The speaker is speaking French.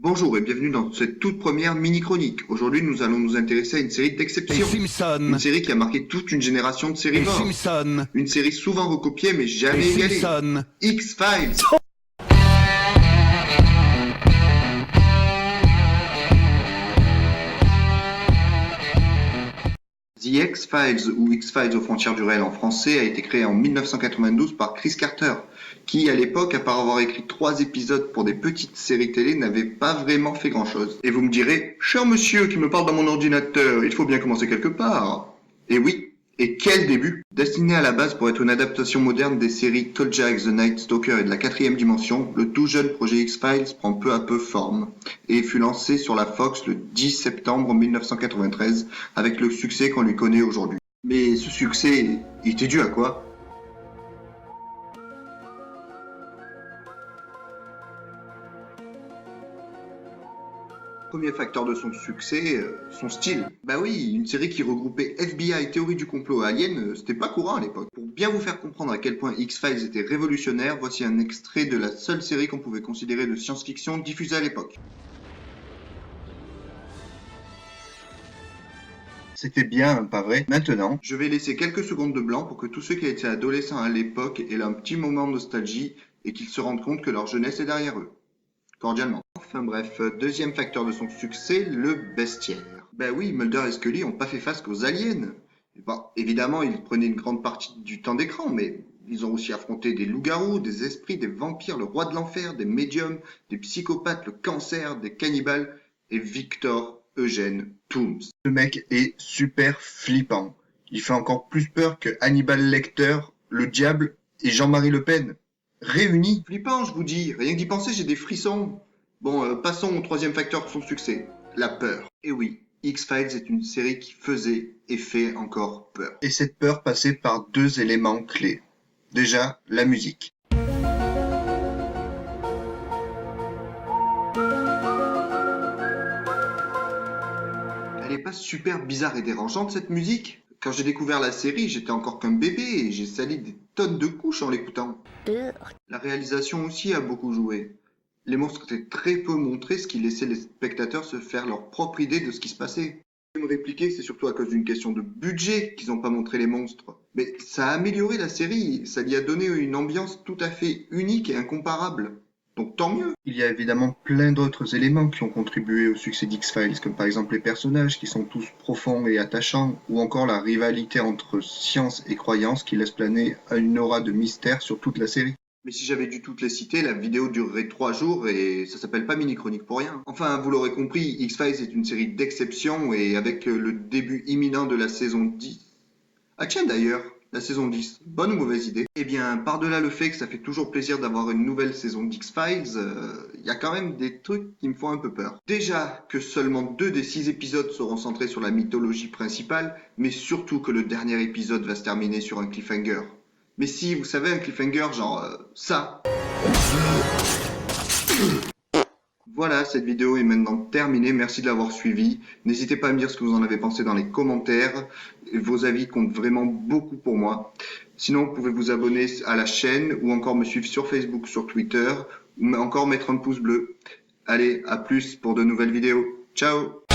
Bonjour et bienvenue dans cette toute première mini-chronique. Aujourd'hui, nous allons nous intéresser à une série d'exception. Une série qui a marqué toute une génération de sérivores. Une série souvent recopiée mais jamais égalée. X-Files. The X-Files ou X-Files aux frontières du réel en français a été créé en 1992 par Chris Carter, qui à l'époque, à part avoir écrit 3 épisodes pour des petites séries télé, n'avait pas vraiment fait grand chose. Et vous me direz, cher monsieur qui me parle dans mon ordinateur, il faut bien commencer quelque part. Et oui, et quel début! Destiné à la base pour être une adaptation moderne des séries Kojak, The Night Stalker et de la 4ème dimension, le tout jeune projet X-Files prend peu à peu forme et fut lancé sur la Fox le 10 septembre 1993 avec le succès qu'on lui connaît aujourd'hui. Mais ce succès, il était dû à quoi? Premier facteur de son succès, son style. Bah oui, une série qui regroupait FBI, théorie du complot et Alien, c'était pas courant à l'époque. Pour bien vous faire comprendre à quel point X-Files était révolutionnaire, voici un extrait de la seule série qu'on pouvait considérer de science-fiction diffusée à l'époque. C'était bien, pas vrai? Maintenant, je vais laisser quelques secondes de blanc pour que tous ceux qui étaient adolescents à l'époque aient un petit moment de nostalgie et qu'ils se rendent compte que leur jeunesse est derrière eux. Cordialement. Enfin bref, deuxième facteur de son succès, le bestiaire. Ben oui, Mulder et Scully ont pas fait face qu'aux aliens. Bon, évidemment, ils prenaient une grande partie du temps d'écran, mais ils ont aussi affronté des loups-garous, des esprits, des vampires, le roi de l'enfer, des médiums, des psychopathes, le cancer, des cannibales et Victor Eugène Tooms. Ce mec est super flippant. Il fait encore plus peur que Hannibal Lecter, le diable et Jean-Marie Le Pen. Réunis. Flippant, je vous dis. Rien que d'y penser, j'ai des frissons. Bon, passons au troisième facteur de son succès. La peur. Et oui, X-Files est une série qui faisait et fait encore peur. Et cette peur passait par 2 éléments clés. Déjà, la musique. Elle est pas super bizarre et dérangeante cette musique? Quand j'ai découvert la série, j'étais encore qu'un bébé et j'ai sali des tonnes de couches en l'écoutant. La réalisation aussi a beaucoup joué. Les monstres étaient très peu montrés, ce qui laissait les spectateurs se faire leur propre idée de ce qui se passait. Je vais me répliquer que c'est surtout à cause d'une question de budget qu'ils n'ont pas montré les monstres. Mais ça a amélioré la série, ça lui a donné une ambiance tout à fait unique et incomparable. Donc tant mieux. Il y a évidemment plein d'autres éléments qui ont contribué au succès d'X-Files, comme par exemple les personnages qui sont tous profonds et attachants, ou encore la rivalité entre science et croyance qui laisse planer une aura de mystère sur toute la série. Mais si j'avais dû toutes les citer, la vidéo durerait 3 jours et ça s'appelle pas mini-chronique pour rien. Enfin, vous l'aurez compris, X-Files est une série d'exception et avec le début imminent de la saison 10... Ah tiens d'ailleurs, la saison 10, bonne ou mauvaise idée? Eh bien, par-delà le fait que ça fait toujours plaisir d'avoir une nouvelle saison d'X-Files, y a quand même des trucs qui me font un peu peur. Déjà que seulement 2 des 6 épisodes seront centrés sur la mythologie principale, mais surtout que le dernier épisode va se terminer sur un cliffhanger. Mais si, vous savez, un cliffhanger genre ça. Voilà, cette vidéo est maintenant terminée. Merci de l'avoir suivie. N'hésitez pas à me dire ce que vous en avez pensé dans les commentaires. Vos avis comptent vraiment beaucoup pour moi. Sinon, vous pouvez vous abonner à la chaîne ou encore me suivre sur Facebook, sur Twitter ou encore mettre un pouce bleu. Allez, à plus pour de nouvelles vidéos. Ciao!